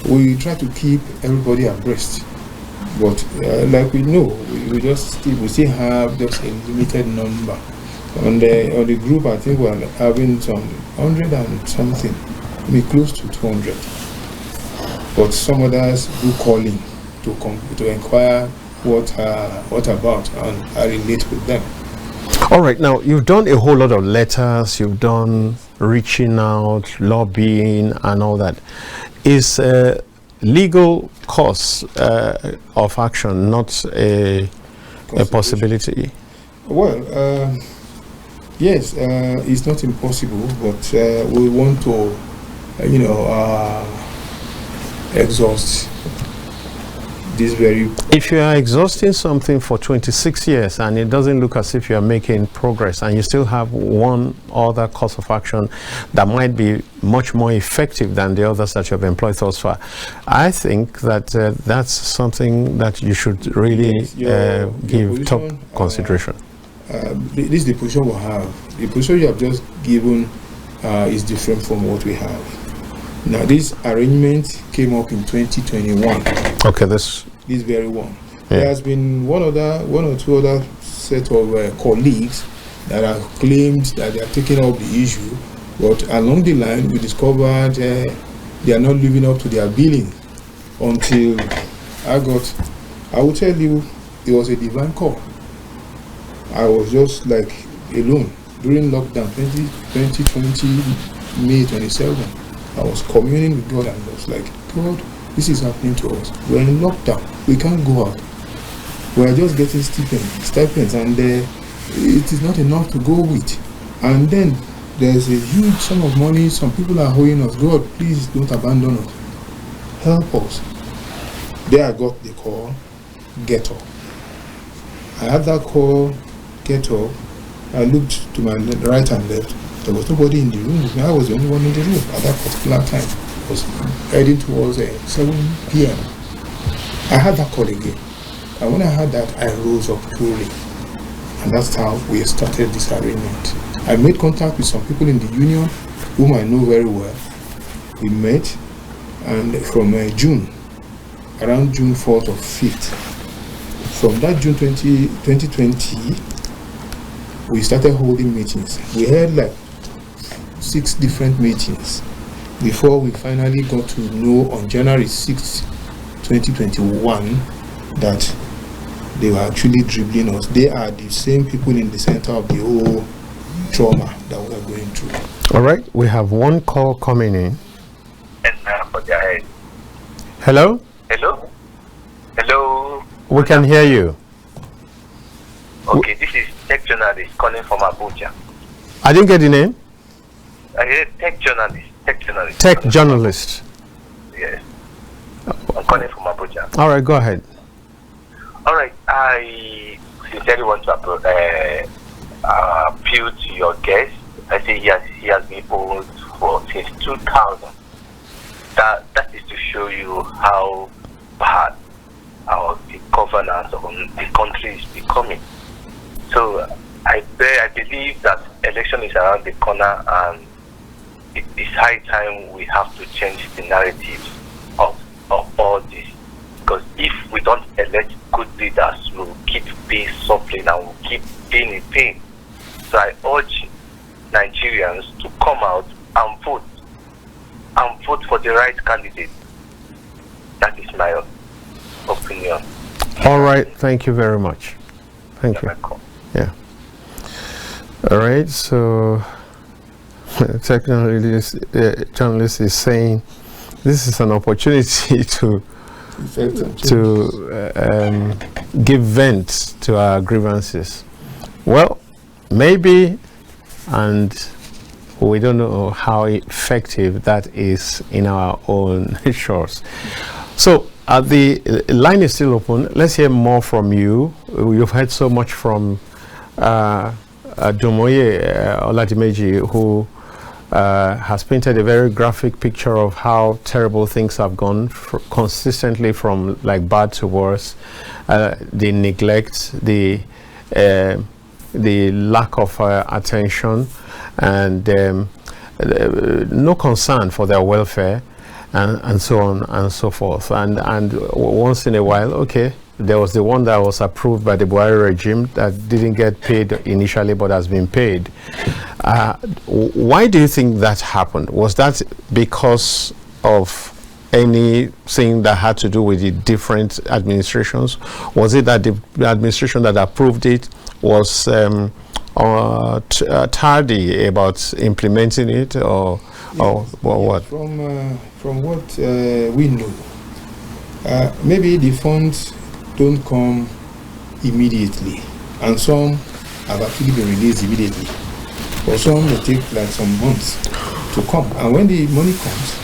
we try to keep everybody abreast, but like we know, we still have just a limited number. On the group, I think we're having some 100 and something, maybe close to 200. But some others do call in to inquire what about, and I relate with them. All right, now you've done a whole lot of letters, you've done reaching out, lobbying and all that. is legal cause of action not a possibility? Well, yes, it's not impossible, but we want to, exhaust this very... If you are exhausting something for 26 years and it doesn't look as if you are making progress, and you still have one other course of action that might be much more effective than the others that you have employed thus far, I think that that's something that you should really give top consideration. This is the position we have. The position you have just given is different from what we have. Now, this arrangement came up in 2021. Okay, this very one. Yeah. There has been one or two other set of colleagues that have claimed that they are taking up the issue, but along the line we discovered they are not living up to their billing. Until I will tell you, it was a divine call. I was just like alone during lockdown 2020, May 27. I was communing with God and I was like, God, this is happening to us. We're in lockdown. We can't go out. We're just getting stipends, and it is not enough to go with. And then there's a huge sum of money some people are owing us. God, please don't abandon us. Help us. There I got the call, get up. I had that call, get up. I looked to my right and left. There was nobody in the room. I was the only one in the room at that particular time. I was heading towards 7 p.m. I had that call again. And when I had that, I rose up purely. And that's how we started this arrangement. I made contact with some people in the union whom I know very well. We met, and from June, around June 4th or 5th, from that June 2020, we started holding meetings. We had like 6 different meetings before we finally got to know on January 6th, 2021, that they were actually dribbling us. They are the same people in the center of the whole trauma that we are going through. All right, we have one call coming in. Hello? Hello? Hello? We can hear you. Okay, this is tech journalist calling from Abuja. I didn't get the name. I hear tech journalist. Tech journalist. Yes. I'm calling from Abuja. All right, go ahead. All right, I sincerely want to appeal to your guest. I say he has been old since 2000. That is to show you how bad the governance of the country is becoming. So I believe that election is around the corner, and it is high time we have to change the narrative of all this. Because if we don't elect good leaders, we'll keep being suffering and we'll keep being in pain. So I urge Nigerians to come out and vote for the right candidate. That is my opinion. All right, thank you very much. Thank you. Yeah. All right, so journalist is saying this is an opportunity to give vent to our grievances. Well, maybe, and we don't know how effective that is in our own shores. So the line is still open. Let's hear more from you. You've heard so much from Dunmoye, Oladimej, who has painted a very graphic picture of how terrible things have gone consistently from like bad to worse. The neglect, the lack of attention, and no concern for their welfare, and so on and so forth. And once in a while, okay, there was the one that was approved by the Buhari regime that didn't get paid initially but has been paid. Why do you think that happened? Was that because of anything that had to do with the different administrations? Was it that the administration that approved it was tardy about implementing it, or Or what? From what we know, maybe the funds don't come immediately, and some have actually been released immediately. For some, they take like some months to come, and when the money comes,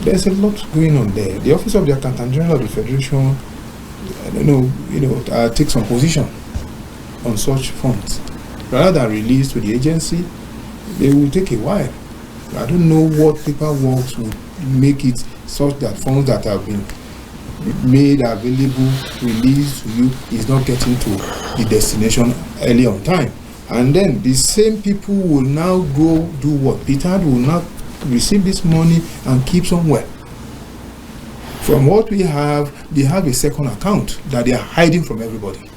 there's a lot going on there. The Office of the Accountant General of the Federation, I don't know, take some position on such funds. Rather than release to the agency, they will take a while. I don't know what paperwork would make it such that funds that have been made available, released to you, is not getting to the destination early on time. And then the same people will now go do what? PTAD will now receive this money and keep somewhere. From what we have, they have a second account that they are hiding from everybody.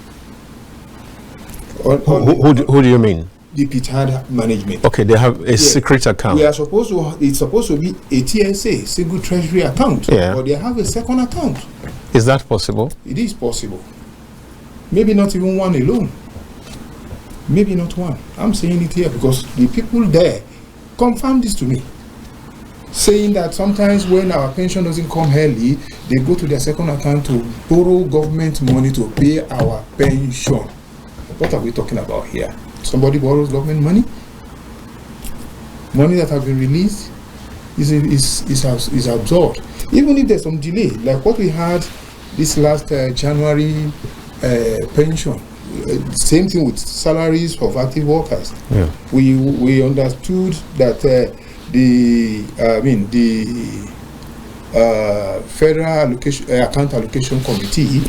Who do you mean? The PTAD management. Okay, they have a secret account. We are supposed to. It's supposed to be a TSA, single treasury account. Yeah. But they have a second account. Is that possible? It is possible. Maybe not even one alone. Maybe not one. I'm saying it here because the people there confirm this to me, saying that sometimes when our pension doesn't come early, they go to their second account to borrow government money to pay our pension. What are we talking about here? Somebody borrows government money? Money that has been released is absorbed. Even if there's some delay, like what we had this last January pension, same thing with salaries of active workers. Yeah. We understood that the Federal Account Allocation Committee,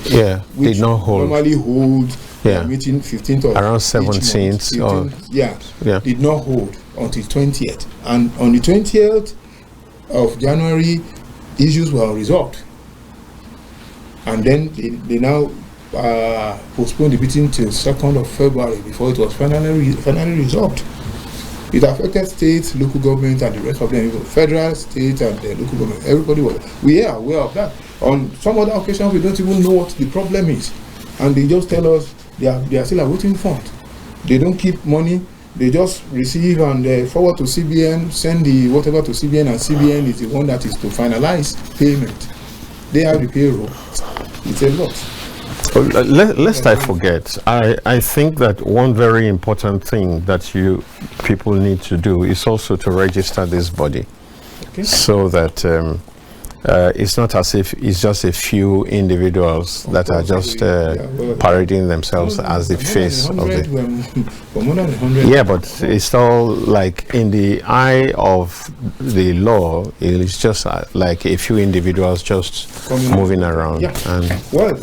which did not hold. Normally hold meeting 15th or around 17th, did not hold until 20th, and on the 20th of January, issues were resolved, and then they now postponed the meeting till 2nd of February before it was finally resolved. It affected states, local government, and the rest of them, federal, state, and the local government. Everybody was. We are aware of that. On some other occasions, we don't even know what the problem is, and they just tell us they are still awaiting funds. They don't keep money. They just receive and forward to CBN, send the whatever to CBN, and CBN is the one that is to finalize payment. They have the payroll. It's a lot. Lest I forget, I think that one very important thing that you people need to do is also to register this body, so that it's not as if it's just a few individuals that are just parading themselves as the face of the. Yeah, but it's all like in the eye of the law, it's just like a few individuals just moving around. Yeah. And well,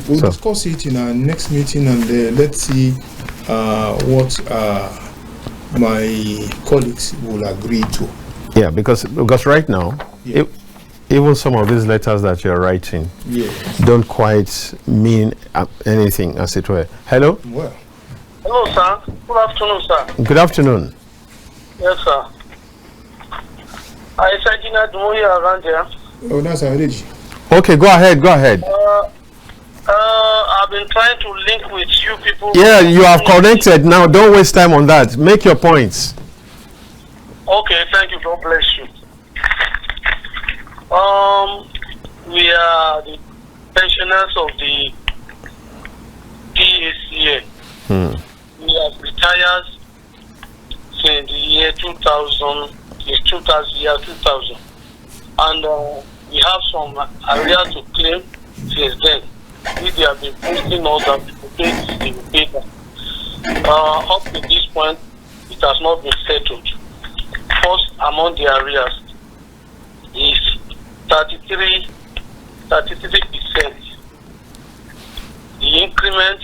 we'll discuss it in our next meeting, and let's see what my colleagues will agree to. Yeah, because right now. Yeah. Even some of these letters that you're writing don't quite mean anything, as it were. Hello? Well. Hello, sir. Good afternoon, sir. Good afternoon. Yes, sir. I said Dunmoye around here. Oh, that's Ayodeji. Okay, go ahead. I've been trying to link with you people. Yeah, you have connected. Now, don't waste time on that. Make your points. Okay, thank you. God bless you. We are the pensioners of the PACA. We have retired since the year 2000, year 2000. And we have some areas to claim since then. If they have been posting us that people pay, they will pay them. Up to this point, it has not been settled. First, among the areas is 33%. The increment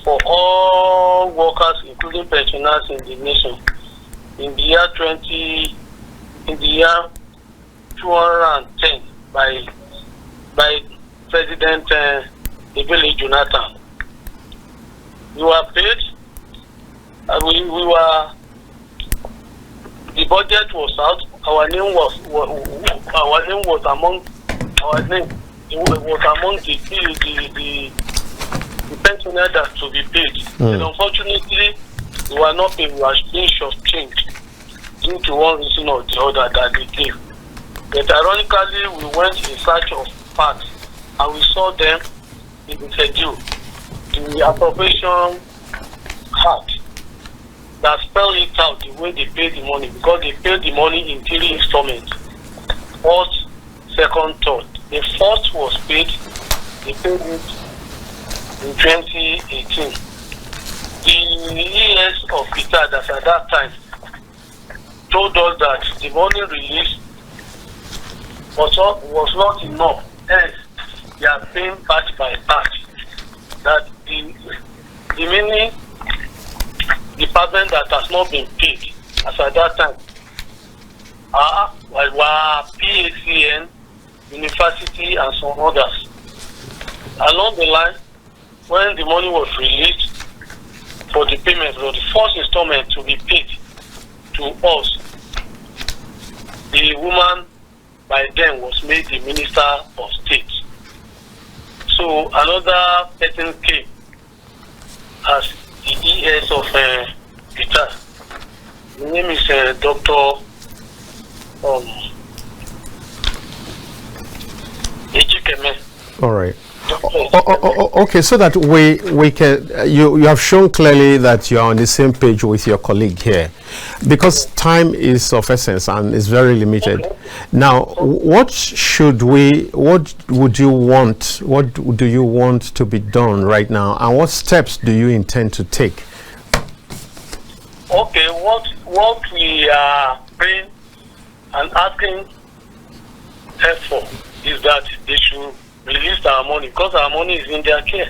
for all workers, including pensioners in the nation, in the year 210 by President Ebele Jonathan. We were paid. The budget was out. Our name was among the pensioners that to be paid. And unfortunately, we were not paid. We were being shortchanged. due to one reason or the other that they gave. But ironically, we went in search of facts and we saw them in the schedule, the appropriation act that spelled it out the way they paid the money, because they paid the money in 3 installments: first, second, third. The first was paid, they paid it in 2018. The ES of PTAD at that time told us that the money released was not enough. Hence, they are paying batch by batch. That the remaining department that has not been paid as at that time were PACN, University, and some others. Along the line, when the money was released for the payment, for the first installment to be paid to us, the woman by then was made the Minister of State. So another person came as the ES of Peter. The name is Dr. Ejikeme. All right. Okay, so that we can, you have shown clearly that you are on the same page with your colleague here, because time is of essence and is very limited. Okay. Now, what would you want, what do you want to be done right now, and what steps do you intend to take? Okay, what we are praying and asking help for is that they should release our money, because our money is in their care.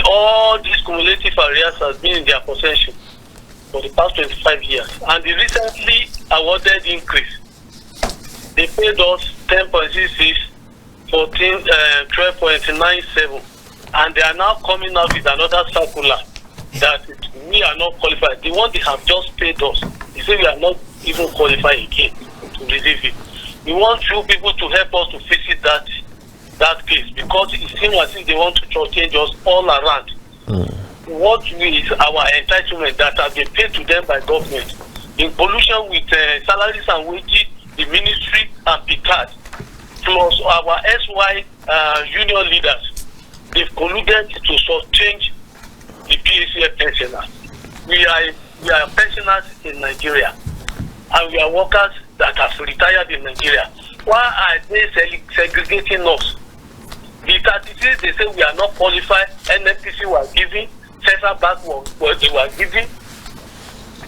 All these cumulative arrears has been in their possession for the past 25 years, and the recently awarded increase, they paid us 10.66, 12.97, and they are now coming out with another circular that we are not qualified. The one they have just paid us, they say we are not even qualified again to receive it. We want you people to help us to visit that case, because it seems as if they want to change us all around. What is our entitlement that have been paid to them by government in collusion with salaries and wages, the ministry and PTAD, plus our SY union leaders? They've colluded to change the PACF pensioners. We are pensioners in Nigeria, and we are workers that have retired in Nigeria. Why are they segregating us? The statistics, they say we are not qualified. NFPC were giving, Central Bank they were giving,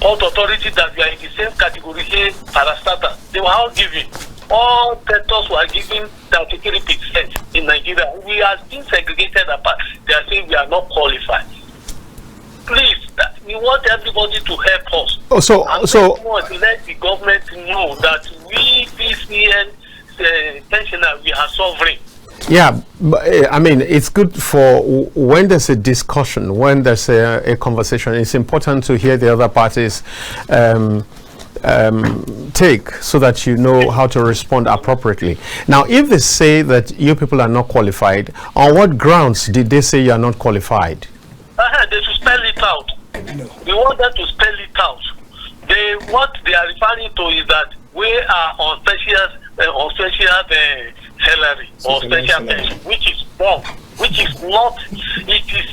all authorities that we are in the same category here, parastatal, they were all giving. All sectors were giving 33% in Nigeria. We are being segregated apart. They are saying we are not qualified. Please, we want everybody to help us. So let the government know that we PCN pensioners, we are sovereign. Yeah, I mean, it's good for when there's a discussion, when there's a conversation, it's important to hear the other parties take, so that you know how to respond appropriately. Now, if they say that you people are not qualified, on what grounds did they say you are not qualified? They should spell it out. No. We want them to spell it out. What they are referring to is that we are on special salary or special pension, which is wrong, which is not. It is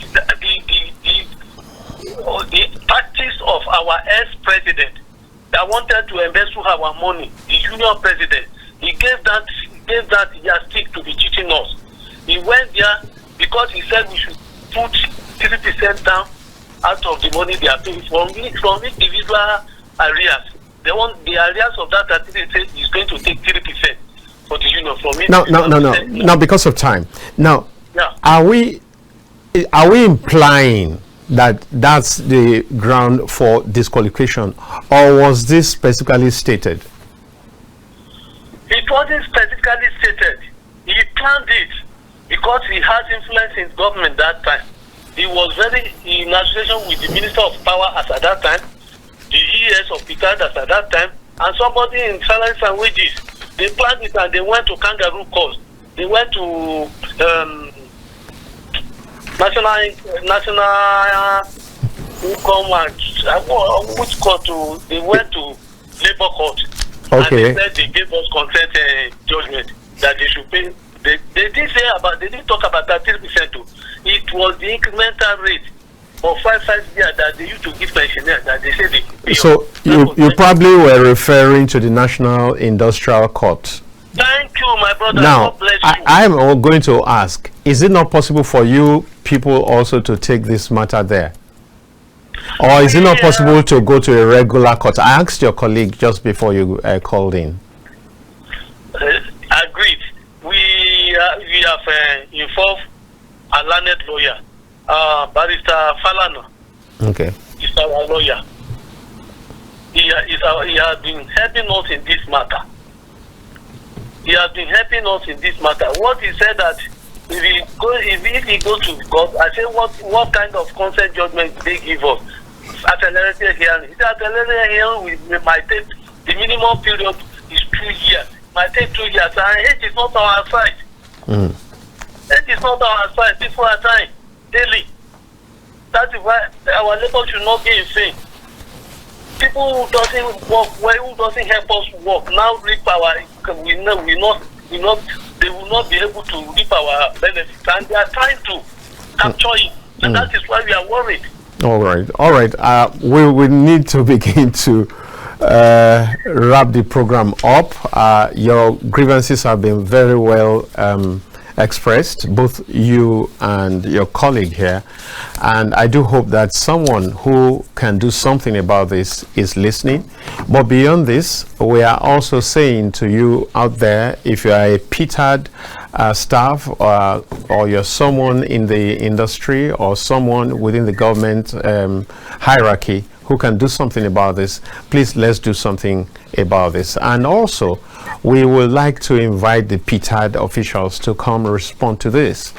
the practice of our ex-president that wanted to embezzle our money. The union president, he gave that yardstick to be cheating us. He went there because he said we should put 30% down out of the money they are paying from individual arrears. They want the arrears of that 30% is going to take 30% for the union from it. No, because of time. Now, yeah. Are we implying that that's the ground for disqualification, or was this specifically stated? It wasn't specifically stated. He planned it because he had influence in government that time. He was very in association with the Minister of Power as at that time, the ES of PTAD as at that time, and somebody in salaries and wages. They planned it and they went to kangaroo court. They went to national income and which court they went to labor court. Okay. And they said they gave us consent judgment that they should pay. They didn't talk about 30% too. It was the incremental rate for 5 years that they used to give pensioners that they said they could pay. So you probably were referring to the National Industrial Court. Thank you, my brother. Now, God bless you. I'm going to ask, is it not possible for you people also to take this matter there? Or is it not possible to go to a regular court? I asked your colleague just before you called in. Agreed. We have involved a learned lawyer, Barrister Falana. Okay. He's our lawyer. He has been helping us in this matter. What he said that if he goes to court, I say what kind of consent judgment they give us? Accelerated hearing. Accelerated hearing we might take, the minimum period is 2 years. Might take 2 years, and it is not our side. It is not our side. People are dying daily. That is why our labor should not be in vain. People who doesn't work, who doesn't help us work, now reap our. They will not be able to reap our benefits, and they are trying to capture it, and that is why we are worried. All right. We need to begin to wrap the program up. Your grievances have been very well expressed, both you and your colleague here, and I do hope that someone who can do something about this is listening. But beyond this, we are also saying to you out there, if you are a PTAD staff or you're someone in the industry or someone within the government hierarchy who can do something about this, please let's do something about this. And also, we would like to invite the PTAD officials to come respond to this.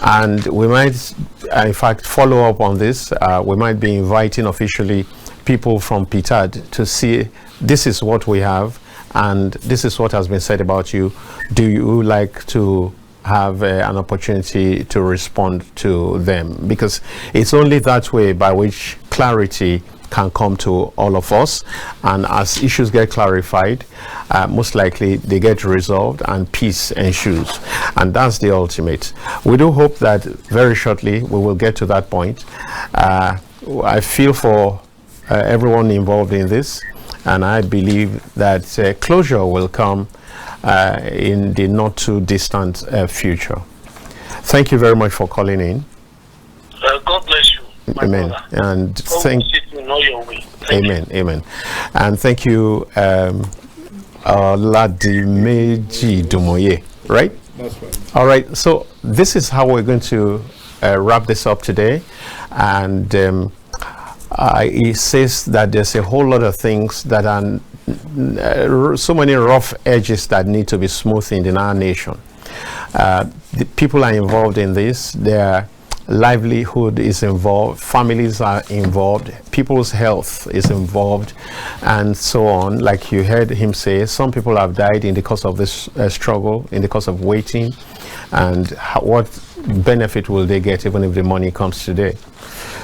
And we might, in fact, follow up on this. We might be inviting officially people from PTAD to see this is what we have and this is what has been said about you. Do you like to have an opportunity to respond to them? Because it's only that way by which clarity can come to all of us, and as issues get clarified, most likely they get resolved and peace ensues, and that's the ultimate. We do hope that very shortly we will get to that point. I feel for everyone involved in this, and I believe that closure will come in the not too distant future. Thank you very much for calling in. God bless you. Amen. And Amen. And thank you, Oladimej Dunmoye, right? That's right. All right. So this is how we're going to wrap this up today. And it says that there's a whole lot of things that are so many rough edges that need to be smoothened in our nation. The people are involved in this. Their livelihood is involved, families are involved, people's health is involved, and so on. Like you heard him say, some people have died in the course of this struggle, in the course of waiting, and what benefit will they get even if the money comes today?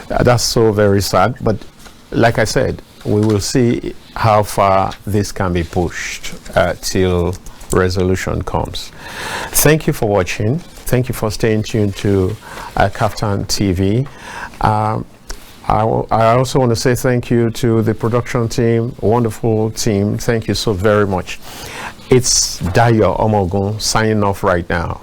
That's so very sad, but like I said, we will see how far this can be pushed till resolution comes. Thank you for watching. Thank you for staying tuned to Kaftan TV. I also want to say thank you to the production team, wonderful team. Thank you so very much. It's Dayo Omogun signing off right now.